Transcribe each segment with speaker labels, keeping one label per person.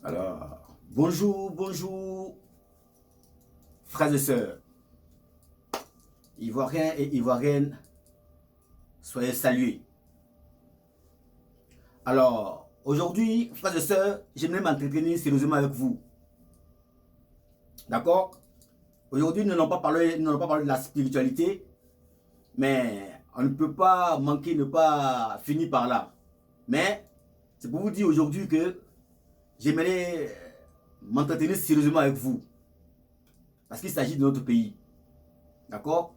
Speaker 1: Alors, bonjour, bonjour, frères et sœurs, Ivoiriens et Ivoiriennes, soyez salués. Alors, aujourd'hui, frères et sœurs, j'aimerais m'entretenir sérieusement avec vous. D'accord? Aujourd'hui, nous n'allons pas parler de la spiritualité, mais on ne peut pas manquer, ne pas finir par là. Mais, c'est pour vous dire aujourd'hui que j'aimerais m'entretenir sérieusement avec vous. Parce qu'il s'agit de notre pays. D'accord?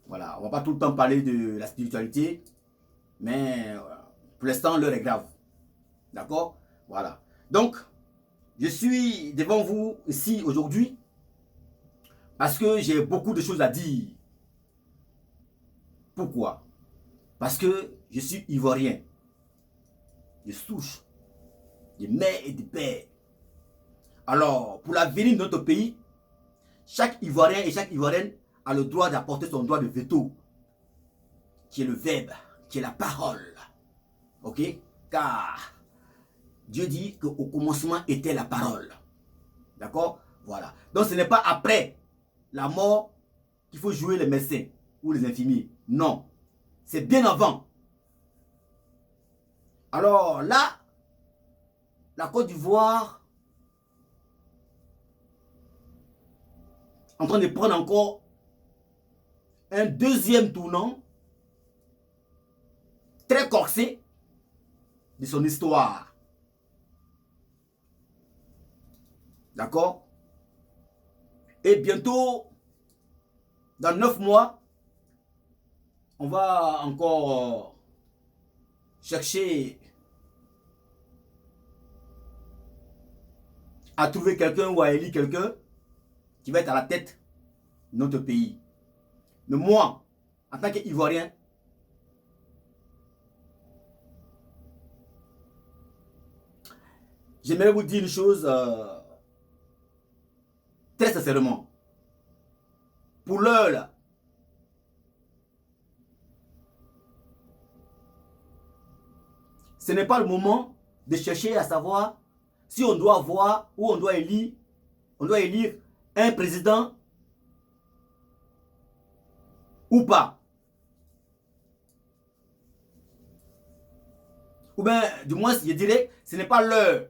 Speaker 1: Voilà, on ne va pas tout le temps parler de la spiritualité, mais pour l'instant, l'heure est grave. D'accord? Voilà. Donc, je suis devant vous ici aujourd'hui parce que j'ai beaucoup de choses à dire. Pourquoi? Parce que je suis ivoirien, de souche, de mère et de père. Alors, pour l'avenir de notre pays, chaque Ivoirien et chaque Ivoirienne a le droit d'apporter son droit de veto, qui est le verbe, qui est la parole. Ok? Car Dieu dit qu'au commencement était la parole. D'accord? Voilà. Donc ce n'est pas après la mort qu'il faut jouer les médecins ou les infirmiers. Non. C'est bien avant. Alors là, la Côte d'Ivoire en train de prendre encore un deuxième tournant très corsé de son histoire. D'accord? Et bientôt, dans 9 mois, on va encore chercher à trouver quelqu'un ou à élire quelqu'un qui va être à la tête de notre pays. Mais moi, en tant qu'Ivoirien, j'aimerais vous dire une chose très sincèrement. Pour l'heure, là, ce n'est pas le moment de chercher à savoir si on doit voir ou on doit élire un président ou pas. Ou bien, du moins, je dirais, ce n'est pas l'heure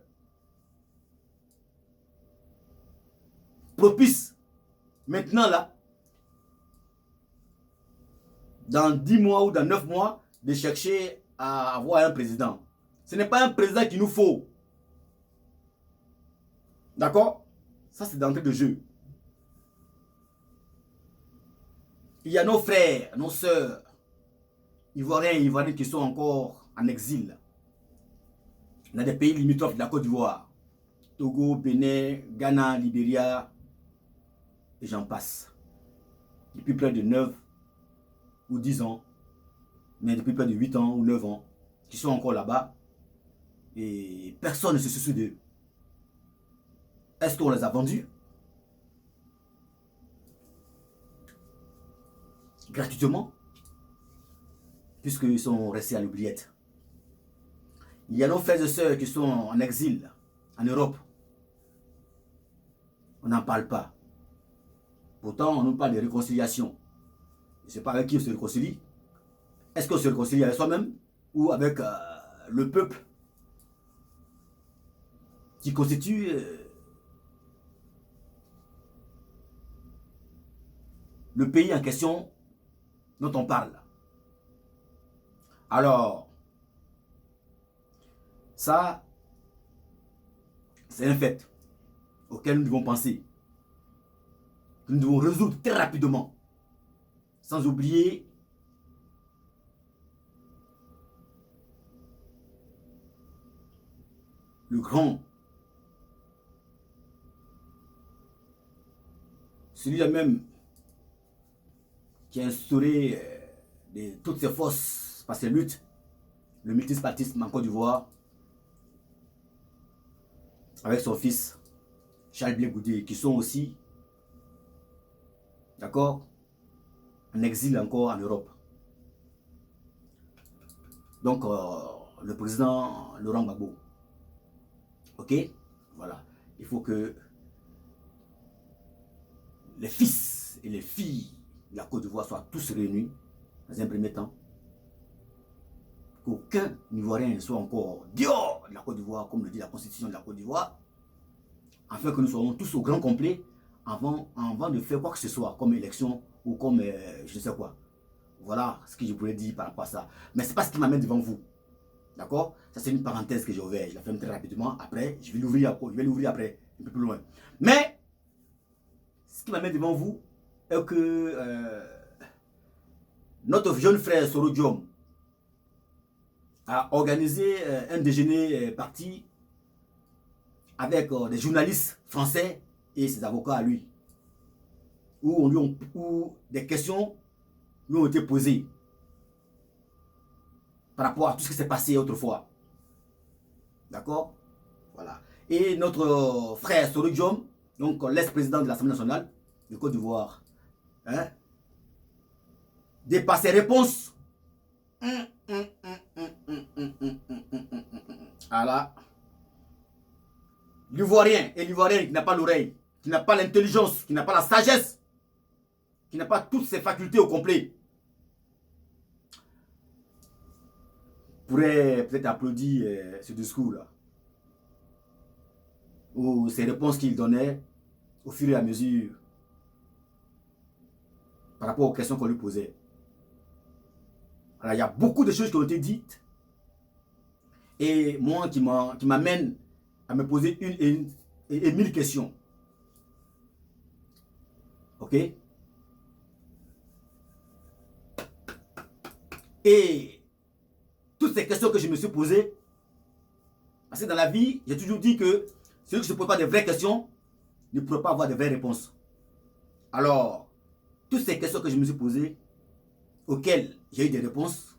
Speaker 1: propice. Maintenant, là, dans 10 mois ou dans 9 mois, de chercher à avoir un président. Ce n'est pas un président qu'il nous faut. D'accord? Ça, c'est d'entrée de jeu. Il y a nos frères, nos sœurs, Ivoiriens et Ivoiriennes qui sont encore en exil. Dans des pays limitrophes de la Côte d'Ivoire. Togo, Bénin, Ghana, Libéria, et j'en passe. Depuis près de 9 ou 10 ans, mais depuis près de 8 ans ou 9 ans, qui sont encore là-bas, et personne ne se soucie d'eux. Est-ce qu'on les a vendus? Gratuitement? Puisqu'ils sont restés à l'oubliette. Il y a nos frères et sœurs qui sont en exil, en Europe. On n'en parle pas. Pourtant, on nous parle de réconciliation. Je ne sais pas avec qui on se réconcilie. Est-ce qu'on se réconcilie avec soi-même ou avec le peuple qui constitue le pays en question dont on parle? Alors, ça, c'est un fait auquel nous devons penser, que nous devons résoudre très rapidement, sans oublier le grand, celui-là même qui a instauré toutes ces forces par ses luttes, le multispartisme en Côte d'Ivoire, avec son fils Charles Blé Goudé, qui sont aussi, d'accord, en exil encore en Europe. Donc, le président Laurent Gbagbo. Ok? Voilà. il faut que les fils et les filles de la Côte d'Ivoire soient tous réunis dans un premier temps. Qu'aucun Ivoirien ne soit encore dehors de la Côte d'Ivoire, comme le dit la Constitution de la Côte d'Ivoire, afin que nous soyons tous au grand complet avant de faire quoi que ce soit, comme élection ou comme je ne sais quoi. Voilà ce que je voulais dire par rapport à ça. Mais ce n'est pas ce qui m'amène devant vous. D'accord? Ça, c'est une parenthèse que j'ai ouverte. Je la ferme très rapidement. Après, je vais l'ouvrir après, un peu plus loin. Mais, ce qui m'amène devant vous est que notre jeune frère Soro Diom a organisé un déjeuner parti avec des journalistes français et ses avocats à lui, où des questions lui ont été posées par rapport à tout ce qui s'est passé autrefois. D'accord? Voilà. Et notre frère Soro Diom, donc l'ex-président de l'Assemblée nationale de Côte d'Ivoire, hein, par ses réponses, voilà. L'Ivoirien et l'Ivoirien qui n'a pas l'oreille, qui n'a pas l'intelligence, qui n'a pas la sagesse, qui n'a pas toutes ses facultés au complet, pourrait peut-être applaudir ce discours-là. Ou ces réponses qu'il donnait au fur et à mesure par rapport aux questions qu'on lui posait. Alors, il y a beaucoup de choses qui ont été dites et moi qui m'amène à me poser une et mille questions. Ok? Et toutes ces questions que je me suis posées, parce que dans la vie, j'ai toujours dit que celui qui ne se pose pas de vraies questions ne pourra pas avoir de vraies réponses. Alors, toutes ces questions que je me suis posées, auxquelles j'ai eu des réponses,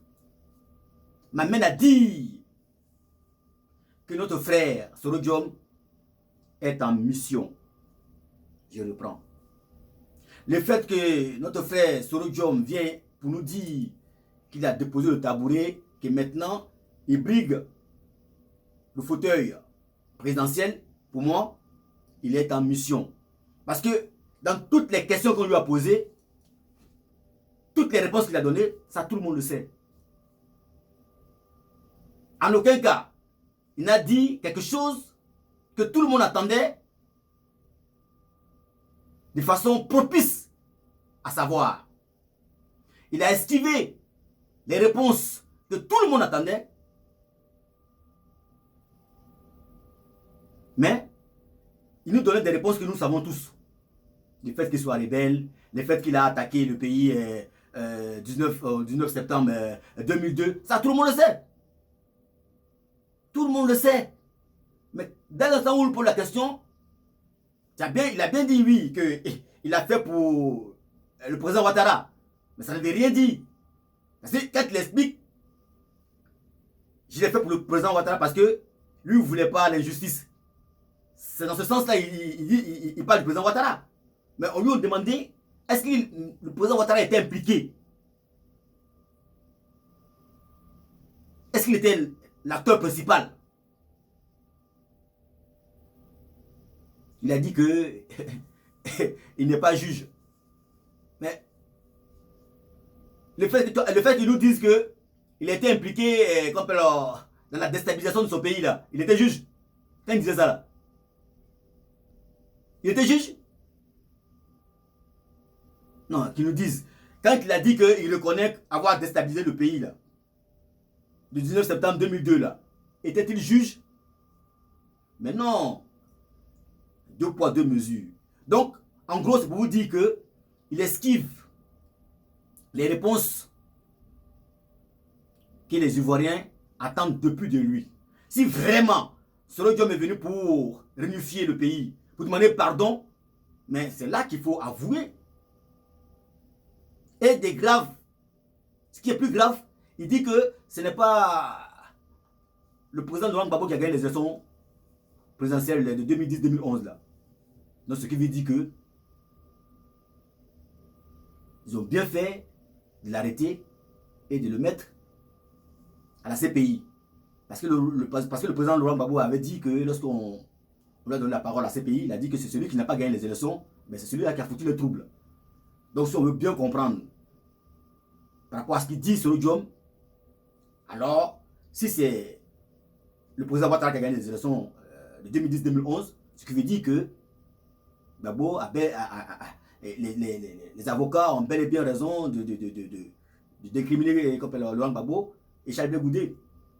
Speaker 1: m'amènent à dire que notre frère Soro Diom est en mission. Je reprends. Le fait que notre frère Soro Diom vient pour nous dire qu'il a déposé le tabouret, que maintenant il brigue le fauteuil présidentiel, pour moi, il est en mission. Parce que dans toutes les questions qu'on lui a posées, toutes les réponses qu'il a données, ça tout le monde le sait. En aucun cas, il n'a dit quelque chose que tout le monde attendait de façon propice à savoir. Il a esquivé les réponses que tout le monde attendait, mais il nous donnait des réponses que nous savons tous. Le fait qu'il soit rebelle, le fait qu'il a attaqué le pays 19 septembre 2002, ça tout le monde le sait. Tout le monde le sait. Mais dès l'instant où il pose la question, il a bien dit oui, qu'il a fait pour le président Ouattara. Mais ça ne veut rien dire. Parce que quand il explique, je l'ai fait pour le président Ouattara parce que lui ne voulait pas l'injustice. C'est dans ce sens-là, il parle du président Ouattara. Mais on lui a demandé, est-ce que le président Ouattara était impliqué? Est-ce qu'il était l'acteur principal? Il a dit que il n'est pas juge. Mais le fait qu'ils nous disent qu'il était impliqué dans la déstabilisation de son pays, là, il était juge. Quand il disait ça, là, il était juge? Non, qu'ils nous disent. Quand il a dit qu'il reconnaît avoir déstabilisé le pays, là, le 19 septembre 2002, là, était-il juge? Mais non. Deux poids, deux mesures. Donc, en gros, c'est pour vous dire qu'il esquive les réponses que les Ivoiriens attendent depuis de lui. Si vraiment Soro Diom est venu pour réunifier le pays, pour demander pardon, mais c'est là qu'il faut avouer. Et des graves, ce qui est plus grave, il dit que ce n'est pas le président Laurent Gbagbo qui a gagné les élections présidentielles de 2010-2011 là. Donc ce qui veut dire que ils ont bien fait de l'arrêter et de le mettre à la CPI. Parce que le président Laurent Gbagbo avait dit que lorsqu'on on lui a donné la parole à CPI, il a dit que c'est celui qui n'a pas gagné les élections, mais c'est celui-là qui a foutu le trouble. Donc si on veut bien comprendre par rapport à ce qu'il dit sur le Diom, alors si c'est le président Ouattara qui a gagné les élections de 2010-2011, ce qui veut dire que Gbagbo les avocats ont bel et bien raison de décriminer Laurent Gbagbo et Charles Blé Goudé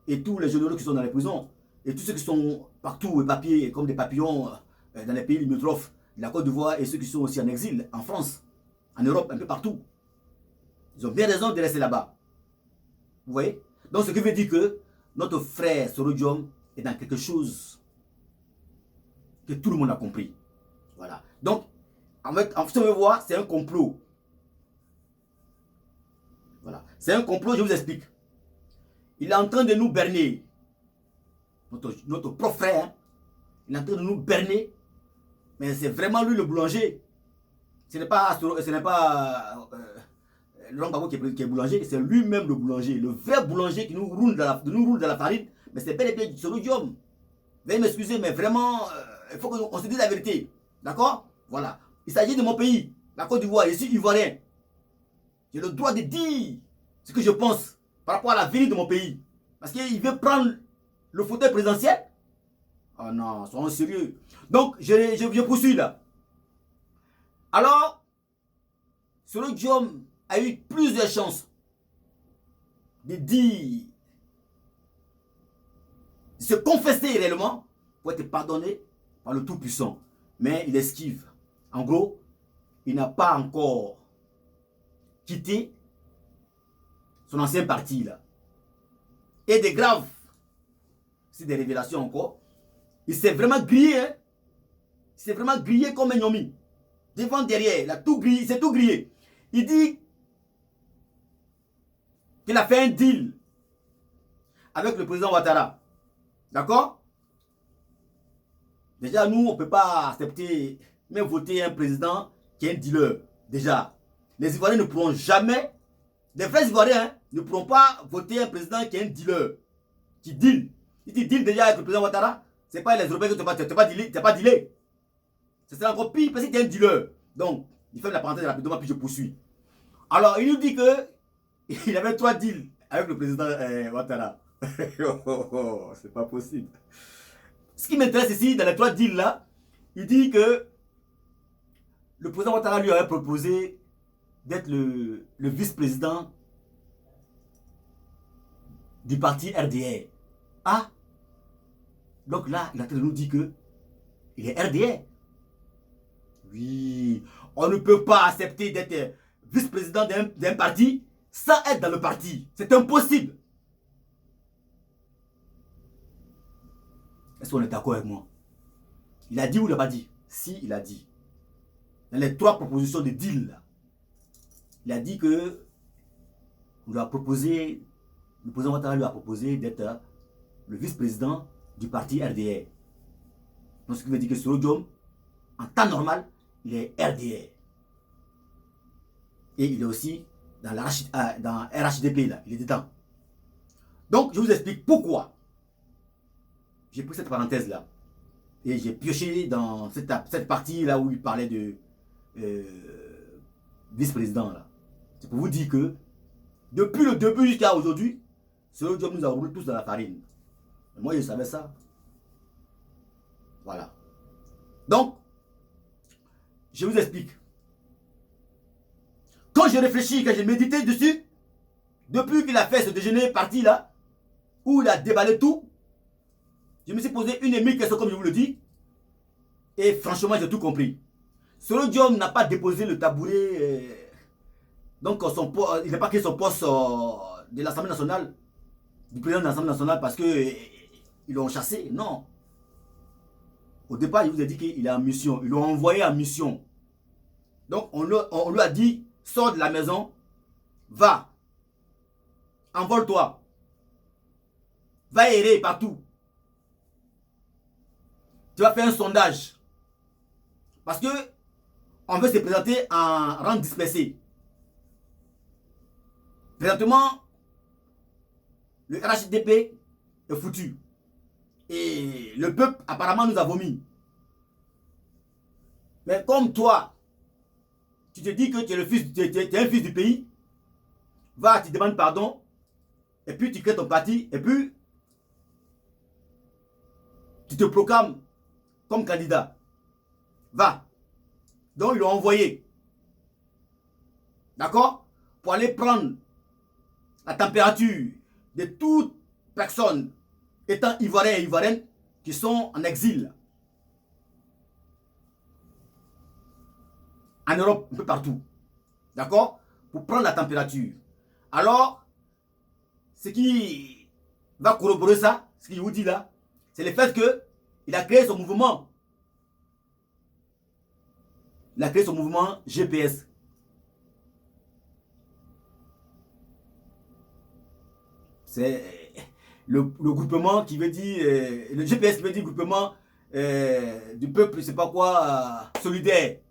Speaker 1: et tous les généraux qui sont dans les prisons et tous ceux qui sont partout éparpillés comme des papillons dans les pays limitrophes de la Côte d'Ivoire et ceux qui sont aussi en exil en France, en Europe, un peu partout. Ils ont bien raison de rester là-bas. Vous voyez? Donc ce qui veut dire que notre frère Soro Diom est dans quelque chose que tout le monde a compris. Voilà. Donc, en fait, ce qu'on veut voir, c'est un complot. Voilà. C'est un complot, je vous explique. Il est en train de nous berner. Notre propre frère, hein, il est en train de nous berner. Mais c'est vraiment lui le boulanger. Ce n'est pas Laurent Gbagbo qui est boulanger, c'est lui-même le boulanger. Le vrai boulanger qui nous roule dans la farine. Mais c'est bel et bien Soro Diom. Veuillez m'excuser, mais vraiment, il faut qu'on se dise la vérité. D'accord? Voilà. Il s'agit de mon pays, la Côte d'Ivoire. Je suis ivoirien. J'ai le droit de dire ce que je pense par rapport à l'avenir de mon pays. Parce qu'il veut prendre le fauteuil présidentiel. Oh non, soyons sérieux. Donc, je poursuis là. Alors, Soro Diom a eu plusieurs chances de dire, de se confesser réellement pour être pardonné par le Tout-Puissant. Mais il esquive. En gros, il n'a pas encore quitté son ancien parti là. Et des graves, c'est des révélations encore. Il s'est vraiment grillé, hein? Il s'est vraiment grillé comme un gnomi. Devant, derrière, il a tout grillé, il s'est tout grillé. Il dit qu'il a fait un deal avec le président Ouattara. D'accord? Déjà, nous, on ne peut pas accepter, même voter un président qui est un dealer. Déjà, les Ivoiriens ne pourront jamais, les vrais Ivoiriens hein, ne pourront pas voter un président qui est un dealer, qui deal. Si tu deal déjà avec le président Ouattara, c'est pas les Européens que tu n'as pas dealé. C'est encore pire parce que tu es un dealer. Donc, il fait la parenthèse rapidement, puis je poursuis. Alors, il nous dit que il avait 3 deals avec le président Ouattara. C'est pas possible. Ce qui m'intéresse ici, dans les 3 deals là, il dit que le président Ouattara lui avait proposé d'être le vice-président du parti RDR. Ah! Donc là, il est en train de nous dire que il est RDR. Oui, on ne peut pas accepter d'être vice-président d'un parti sans être dans le parti. C'est impossible. Est-ce qu'on est d'accord avec moi? Il a dit ou il n'a pas dit? Si, il a dit. Dans les 3 propositions de deal, là, il a dit que on lui a proposé, le président Ouattara lui a proposé d'être le vice-président du parti RDR. Donc ce qui veut dire que Soro Diom, en temps normal, il est RDR. Et il est aussi dans RHDP, là, il est dedans. Donc je vous explique pourquoi j'ai pris cette parenthèse là. Et j'ai pioché dans cette partie là où il parlait de vice-président là. C'est pour vous dire que depuis le début jusqu'à aujourd'hui, Soro Diom nous a roulé tous dans la farine. Et moi je savais ça. Voilà. Donc, je vous explique. Quand j'ai réfléchi, quand j'ai médité dessus, depuis qu'il a fait ce déjeuner parti là, où il a déballé tout, je me suis posé une et mille questions comme je vous le dis. Et franchement, j'ai tout compris. Soro Diom n'a pas déposé le tabouret. Donc, il n'a pas créé son poste de l'Assemblée nationale, du président de l'Assemblée nationale parce qu'ils l'ont chassé. Non. Au départ, il vous a dit qu'il est en mission. Ils l'ont envoyé en mission. Donc, on lui a dit, sors de la maison, va, envole-toi, va errer partout. Tu vas faire un sondage. Parce que on veut se présenter en rang dispersé. Présentement, le RHDP est foutu. Et le peuple apparemment nous a vomi. Mais comme toi, tu te dis que tu es, le fils, tu es un fils du pays, va, tu demandes pardon, et puis tu crées ton parti, et puis tu te proclames comme candidat. Va. Donc ils l'ont envoyé. D'accord? Pour aller prendre la température de toute personne étant ivoirien et ivoirienne qui sont en exil. En Europe, un peu partout. D'accord? Pour prendre la température. Alors, ce qui va corroborer ça, ce qu'il vous dit là, c'est le fait qu'il a créé son mouvement. Il a créé son mouvement GPS. C'est le groupement qui veut dire, le GPS qui veut dire groupement du peuple, je sais pas quoi, solidaire.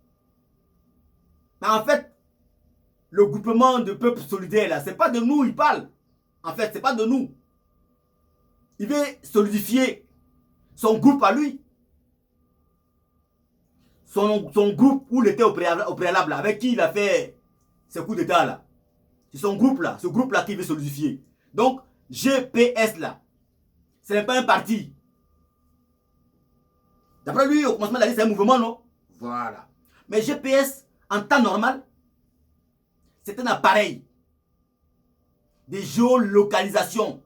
Speaker 1: Mais en fait, le groupement de peuple solidaire là, c'est pas de nous, il parle. En fait, c'est pas de nous. Il veut solidifier son groupe à lui. Son groupe où il était au préalable, avec qui il a fait ce coup d'état là. C'est son groupe là, ce groupe là qui veut solidifier. Donc, GPS là, ce n'est pas un parti. D'après lui, au commencement de la liste, c'est un mouvement, non? Voilà. Mais GPS, en temps normal, c'est un appareil de géolocalisation,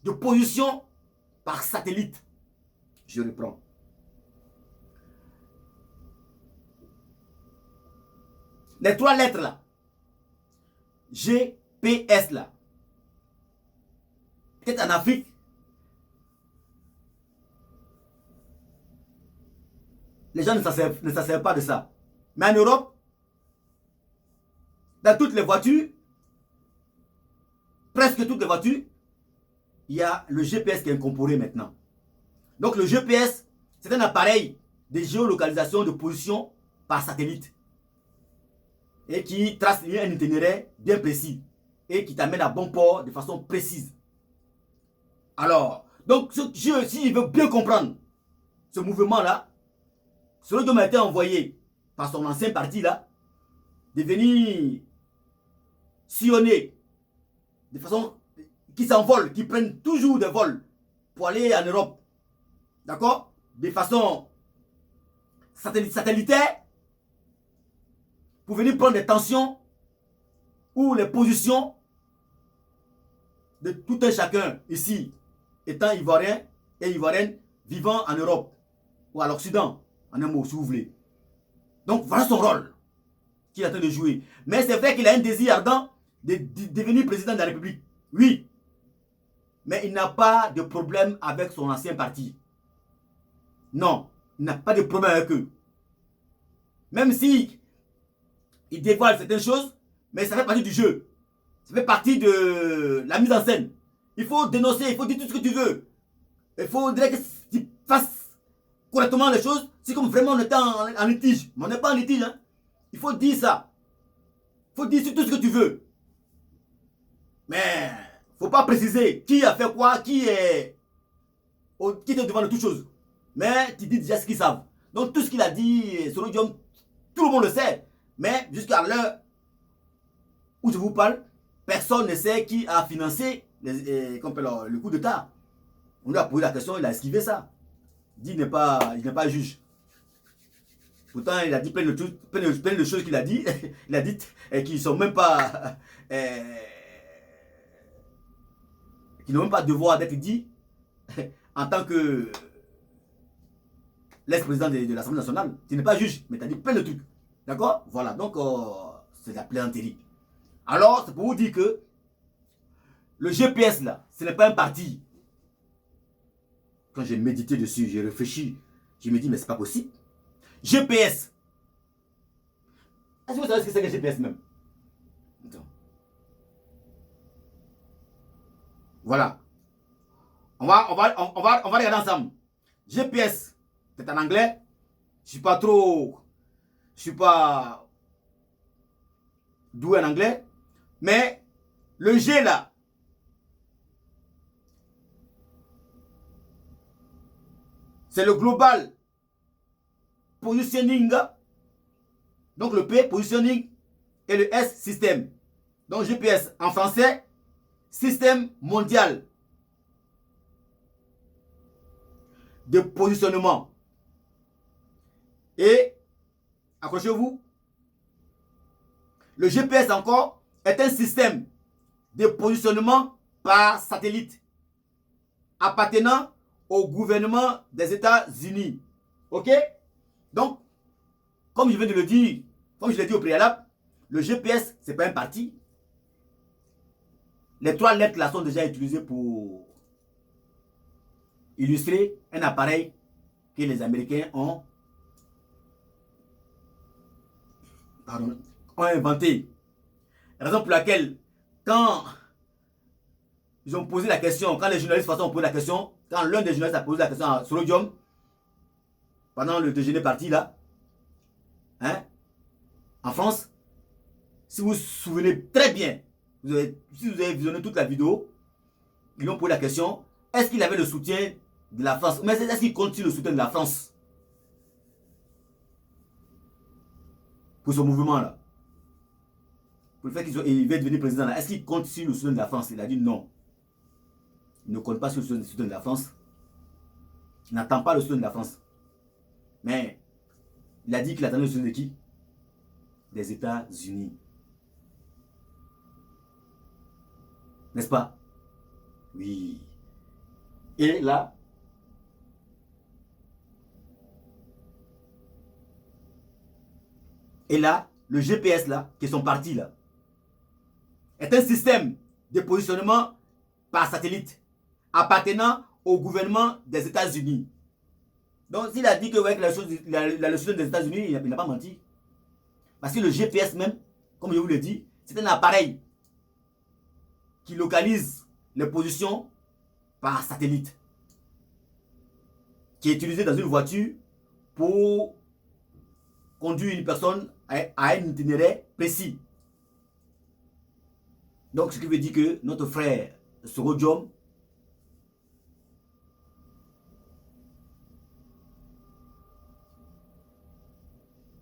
Speaker 1: de position par satellite. Je reprends. Les 3 lettres là, GPS là, peut-être en Afrique, les gens ne s'en servent pas de ça. Mais en Europe, dans toutes les voitures, presque toutes les voitures, il y a le GPS qui est incorporé maintenant. Donc le GPS, c'est un appareil de géolocalisation de position par satellite et qui trace un itinéraire bien précis et qui t'amène à bon port de façon précise. Alors, donc s'il veut bien comprendre ce mouvement-là, celui qui m'a été envoyé par son ancien parti là, de venir sillonner de façon qui s'envolent, qui prennent toujours des vols pour aller en Europe. D'accord? De façon satellitaire pour venir prendre des tensions ou les positions de tout un chacun ici, étant ivoirien et ivoirienne, vivant en Europe ou à l'Occident, en un mot si vous voulez. Donc voilà son rôle qu'il est en train de jouer. Mais c'est vrai qu'il a un désir ardent de devenir président de la République. Oui. Mais il n'a pas de problème avec son ancien parti. Non, il n'a pas de problème avec eux. Même si il dévoile certaines choses, mais ça fait partie du jeu. Ça fait partie de la mise en scène. Il faut dénoncer, il faut dire tout ce que tu veux. Il faudrait que tu fasses correctement les choses. C'est comme vraiment on était en litige. Mais on n'est pas en litige. Hein. Il faut dire ça. Il faut dire tout ce que tu veux. Mais il ne faut pas préciser qui a fait quoi, qui est devant de toutes choses. Mais tu dis déjà ce qu'ils savent. Donc tout ce qu'il a dit, selon Diom, tout le monde le sait. Mais jusqu'à l'heure où je vous parle, personne ne sait qui a financé le coup d'État. On lui a posé la question, il a esquivé ça. Il dit il n'est pas juge. Pourtant, il a dit plein de choses qu'il a dit, il a dit qui ne sont même pas qui n'ont même pas devoir d'être dit en tant que l'ex-président de l'Assemblée nationale. Tu n'es pas juge, mais tu as dit plein de trucs. D'accord? Voilà, donc c'est de la plaisanterie. Alors, c'est pour vous dire que le GPS là, ce n'est pas un parti. Quand j'ai médité dessus, j'ai réfléchi, je me dis, mais c'est pas possible. GPS. Est-ce que vous savez ce que c'est que GPS même? Attends. Voilà. On va regarder ensemble. GPS, c'est en anglais. Je suis pas doué en anglais. Mais le G là, c'est le Global Positioning Donc le P, positioning, et le S, système. Donc GPS en français, système mondial de positionnement. Et, accrochez-vous, le GPS encore est un système de positionnement par satellite appartenant au gouvernement des États-Unis. Ok? Donc, comme je viens de le dire, comme je l'ai dit au préalable, le GPS, ce n'est pas un parti. Les 3 lettres là sont déjà utilisées pour illustrer un appareil que les Américains ont inventé. Raison pour laquelle, quand ils ont posé la question, quand les journalistes ont posé la question, quand l'un des journalistes a posé la question à Solodium, pendant le déjeuner parti là, hein, en France, si vous vous souvenez très bien, si vous avez visionné toute la vidéo, ils ont posé la question, est-ce qu'il avait le soutien de la France? Mais est-ce qu'il continue le soutien de la France pour ce mouvement là? Pour le fait qu'il va devenir président là, est-ce qu'il continue le soutien de la France? Il a dit non. Il ne compte pas sur le soutien de la France. Il n'attend pas le soutien de la France. Mais il a dit qu'il attendait le soutien de qui? Des États-Unis. N'est-ce pas? Oui. Et là, le GPS là, qui est son parti là, est un système de positionnement par satellite appartenant au gouvernement des États-Unis. Donc s'il a dit que ouais, la leçon des États-Unis, il n'a pas menti. Parce que le GPS même, comme je vous l'ai dit, c'est un appareil qui localise les positions par satellite, qui est utilisé dans une voiture pour conduire une personne à un itinéraire précis. Donc ce qui veut dire que notre frère Solodium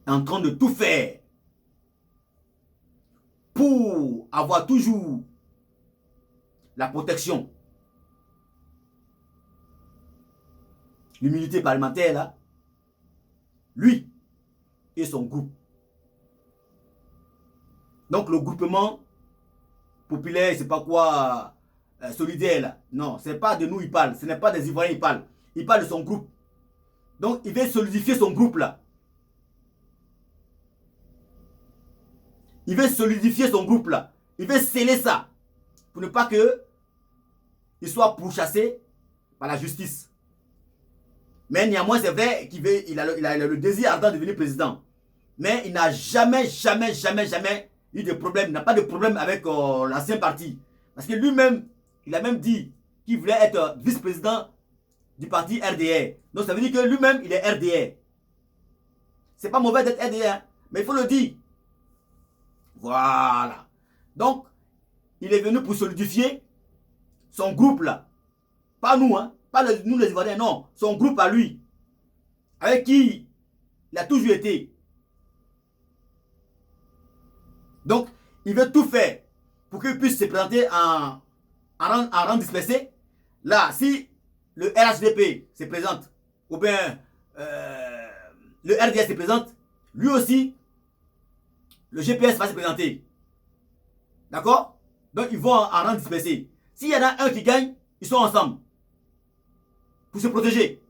Speaker 1: est en train de tout faire pour avoir toujours la protection, l'immunité parlementaire là, lui et son groupe. Donc le groupement populaire, c'est pas quoi, solidaire là, non, c'est pas de nous il parle, ce n'est pas des Ivoiriens il parle de son groupe. Donc il veut solidifier son groupe là. Il veut solidifier son groupe là. Il veut sceller ça. Pour ne pas que il soit pourchassé par la justice. Mais néanmoins, c'est vrai qu'il a le désir ardent de devenir président. Mais il n'a jamais eu de problème. Il n'a pas de problème avec l'ancien parti. Parce que lui-même, il a même dit qu'il voulait être vice-président du parti RDR. Donc ça veut dire que lui-même, il est RDR. C'est pas mauvais d'être RDR, hein, mais il faut le dire. Voilà. Donc, il est venu pour solidifier son groupe là. Pas nous, hein. Pas nous les Ivoiriens, non. Son groupe à lui. Avec qui il a toujours été. Donc, il veut tout faire pour qu'il puisse se présenter en rang dispersé. Là, si le RHDP se présente, ou bien le RDS se présente, lui aussi, le GPS va se présenter. D'accord? Donc, ils vont en rang dispersé. S'il y en a un qui gagne, ils sont ensemble. Pour se protéger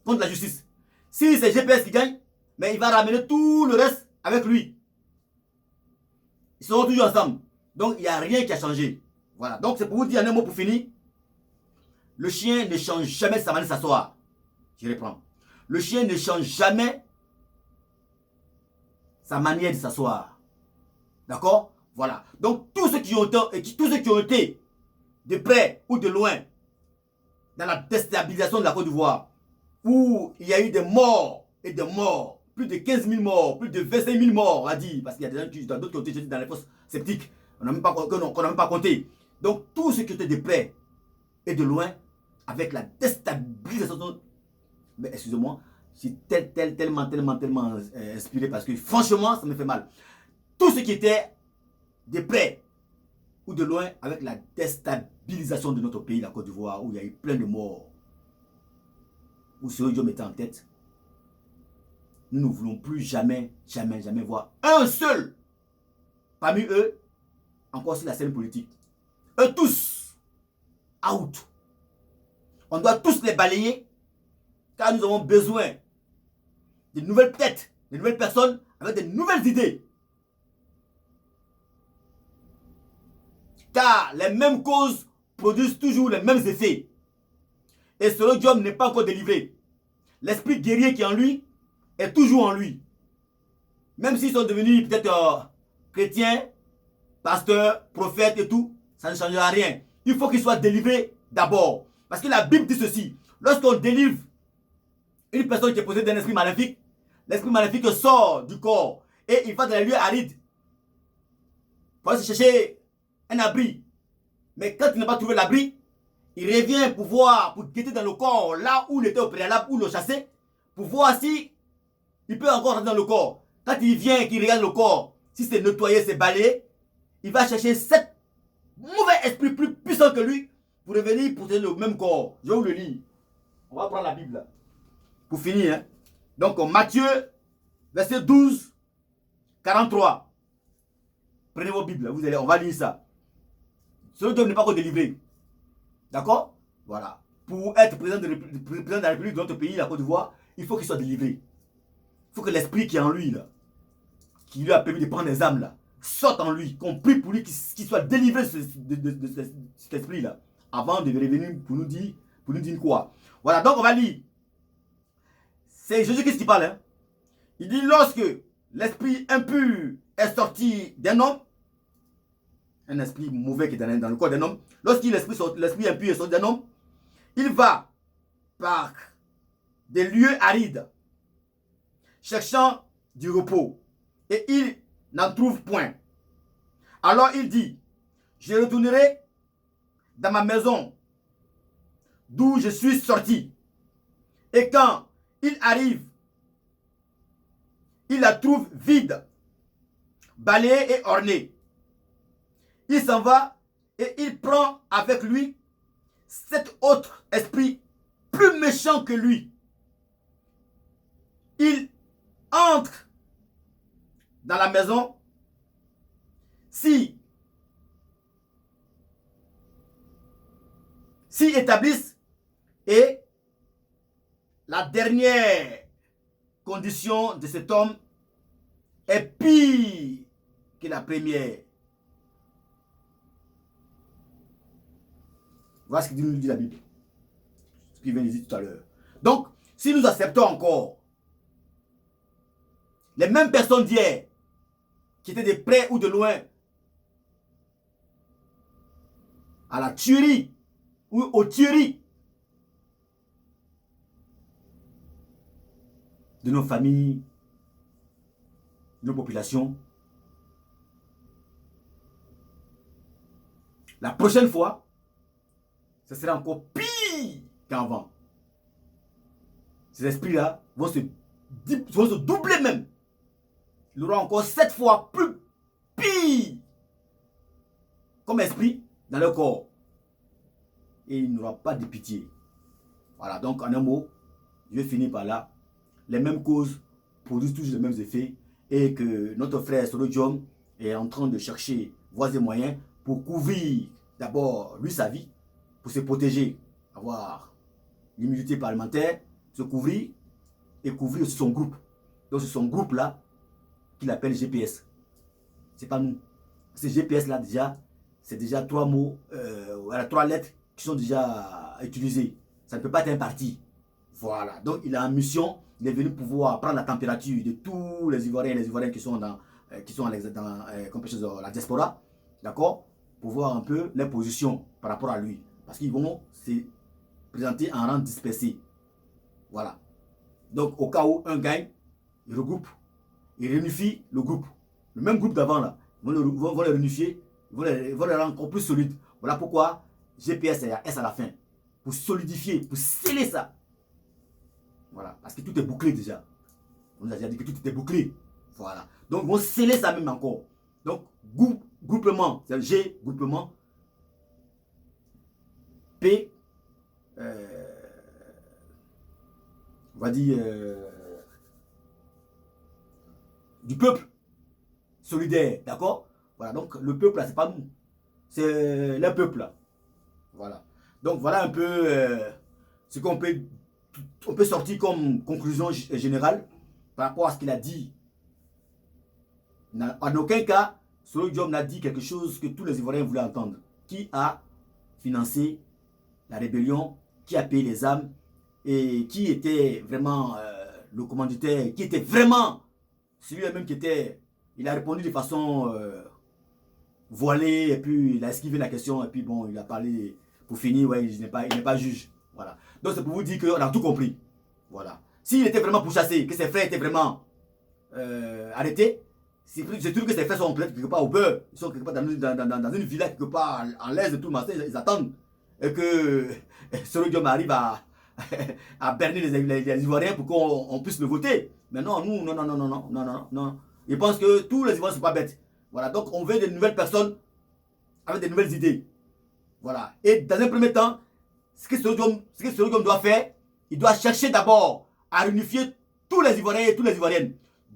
Speaker 1: contre la justice. Si c'est GPS qui gagne, mais il va ramener tout le reste avec lui. Ils seront toujours ensemble. Donc, il n'y a rien qui a changé. Voilà. Donc, c'est pour vous dire un mot pour finir. Le chien ne change jamais sa manière de s'asseoir. Je reprends. Le chien ne change jamais sa manière de s'asseoir. D'accord? Voilà. Donc, tous ceux qui ont été de près ou de loin dans la déstabilisation de la Côte d'Ivoire, où il y a eu des morts et des morts, plus de 15 000 morts, plus de 25 000 morts, on a dit, parce qu'il y a des gens qui, d'autres qui ont été jetés dans les fosses sceptiques, qu'on n'a même pas compté. Donc, tous ceux qui étaient de près et de loin, avec la déstabilisation, excusez-moi, Je suis tellement inspiré parce que franchement, ça me fait mal. Tout ce qui était de près ou de loin avec la déstabilisation de notre pays, la Côte d'Ivoire, où il y a eu plein de morts, où ce Diom était en tête, nous ne voulons plus jamais voir un seul parmi eux encore sur la scène politique. Eux tous, out. On doit tous les balayer, car nous avons besoin de nouvelles têtes, de nouvelles personnes avec de nouvelles idées. Car les mêmes causes produisent toujours les mêmes effets. Et ce Diom n'est pas encore délivré. L'esprit guerrier qui est en lui est toujours en lui. Même s'ils sont devenus peut-être chrétiens, pasteurs, prophètes et tout, ça ne changera rien. Il faut qu'ils soient délivrés d'abord. Parce que la Bible dit ceci. Lorsqu'on délivre une personne qui est possédée d'un esprit maléfique, l'esprit maléfique sort du corps et il va dans les lieux arides pour aller chercher un abri. Mais quand il n'a pas trouvé l'abri, il revient pour guetter dans le corps là où il était au préalable, où il le chassait, pour voir si il peut encore rentrer dans le corps. Quand il vient, qu'il regarde le corps, si c'est nettoyé, c'est balayé, il va chercher 7 mauvais esprits plus puissants que lui pour revenir pour tenir le même corps. Je vais vous le lire. On va prendre la Bible là. Pour finir. Hein. Donc Matthieu, verset 12, 43. Prenez vos Bibles, vous allez, on va lire ça. Ce Dieu n'est pas encore délivré. D'accord? Voilà. Pour être président de la République de notre pays, la Côte d'Ivoire, il faut qu'il soit délivré. Il faut que l'esprit qui est en lui, là, qui lui a permis de prendre les âmes, là, sorte en lui, qu'on prie pour lui qu'il soit délivré de cet esprit-là, avant de revenir pour nous dire quoi. Voilà, donc on va lire. C'est Jésus-Christ qui parle. Hein. Il dit, lorsque l'esprit impur est sorti d'un homme, un esprit mauvais qui est dans le corps d'un homme, lorsque l'esprit impur est sorti d'un homme, il va par des lieux arides, cherchant du repos, et il n'en trouve point. Alors il dit, je retournerai dans ma maison d'où je suis sorti. Et quand il arrive, il la trouve vide, balayée et ornée. Il s'en va et il prend avec lui 7 autres esprits plus méchants que lui. Il entre dans la maison. Si établissent, et la dernière condition de cet homme est pire que la première. Voilà ce que nous dit la Bible. Ce qu'il vient de dire tout à l'heure. Donc, si nous acceptons encore les mêmes personnes d'hier, qui étaient de près ou de loin, à la tuerie ou aux tueries de nos familles, de nos populations, la prochaine fois, ce sera encore pire qu'avant. Ces esprits-là vont se doubler même. Il aura encore 7 fois plus pire comme esprit dans leur corps. Et il n'aura pas de pitié. Voilà, donc en un mot, je vais finir par là. Les mêmes causes produisent toujours les mêmes effets. Et que notre frère Solo Diom est en train de chercher voies et moyens pour couvrir d'abord lui sa vie, pour se protéger, avoir l'immunité parlementaire, se couvrir et couvrir aussi son groupe. Donc c'est son groupe là qu'il appelle GPS. C'est pas nous. Ce GPS là déjà, c'est déjà 3 mots, 3 lettres qui sont déjà utilisées. Ça ne peut pas être un parti. Voilà. Donc il a une mission. Il est venu pouvoir prendre la température de tous les Ivoiriens et les Ivoiriens qui sont dans la diaspora. D'accord? Pour voir un peu les positions par rapport à lui. Parce qu'ils vont se présenter en rang dispersé. Voilà. Donc au cas où un gagne, il regroupe. Il réunifie le groupe. Le même groupe d'avant là. Ils vont le réunifier. Ils vont les rendre encore plus solides. Voilà pourquoi GPS et S à la fin. Pour solidifier, pour sceller ça. Voilà, parce que tout est bouclé déjà. On nous a déjà dit que tout était bouclé. Voilà. Donc, on sceller ça même encore. Donc, groupement, c'est G, groupement. P, on va dire, du peuple solidaire, d'accord? Voilà, donc le peuple là, c'est pas nous. C'est le peuple là. Voilà. Donc, voilà un peu ce qu'on peut sortir comme conclusion générale par rapport à ce qu'il a dit. En aucun cas, Solo Diom n'a dit quelque chose que tous les Ivoiriens voulaient entendre. Qui a financé la rébellion, qui a payé les âmes et qui était vraiment le commanditaire, qui était vraiment celui-même qui était... Il a répondu de façon voilée et puis il a esquivé la question et puis bon, il a parlé pour finir, ouais, il n'est pas juge. Voilà. Donc c'est pour vous dire qu'on a tout compris. Voilà. S'il était vraiment pourchassé, que ses frères étaient vraiment arrêtés, c'est sûr que ses frères sont peut-être quelque part au beurre. Ils sont quelque part dans une villa, quelque part en l'aise de tout le matin, ils attendent. Et que Solo Diom arrive à berner les Ivoiriens pour qu'on puisse le voter. Mais non, nous, non. Ils pensent que tous les Ivoiriens ne sont pas bêtes. Voilà, donc on veut de nouvelles personnes avec de nouvelles idées. Voilà. Et dans un premier temps, ce que Solo Diom doit faire, il doit chercher d'abord à réunifier tous les Ivoiriens et toutes les Ivoiriennes.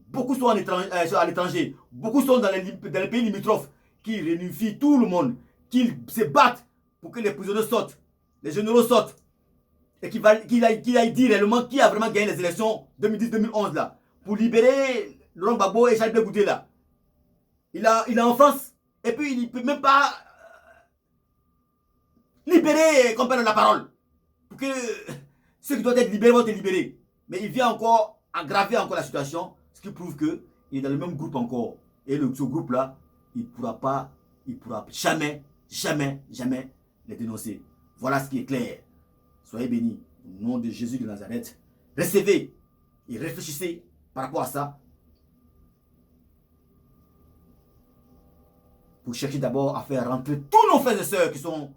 Speaker 1: Beaucoup sont à l'étranger, beaucoup sont dans les pays limitrophes, qui réunifient tout le monde, qui se battent pour que les prisonniers sortent, les généraux sortent, et qu'il aille dire réellement qui a vraiment gagné les élections 2010-2011 là, pour libérer Laurent Gbagbo et Charles Blé Goudé là. Il est en France, et puis il ne peut même pas libérer qu'on perde la parole, pour que ceux qui doivent être libérés vont être libérés. Mais il vient encore aggraver encore la situation, ce qui prouve qu'il est dans le même groupe encore. Et ce groupe là, il ne pourra jamais les dénoncer. Voilà ce qui est clair. Soyez bénis. Au nom de Jésus de Nazareth. Recevez et réfléchissez par rapport à ça. Pour chercher d'abord à faire rentrer tous nos frères et sœurs qui sont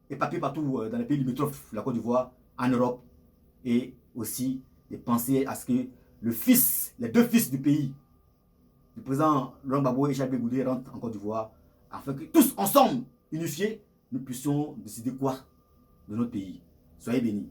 Speaker 1: éparpillés partout dans les pays limitrophes, la Côte d'Ivoire, en Europe. Et aussi de penser à ce que les deux fils du pays, le président Laurent Gbagbo et Charles Blé Goudé rentrent en Côte d'Ivoire, afin que tous ensemble, unifiés, nous puissions décider quoi de notre pays. Soyez bénis.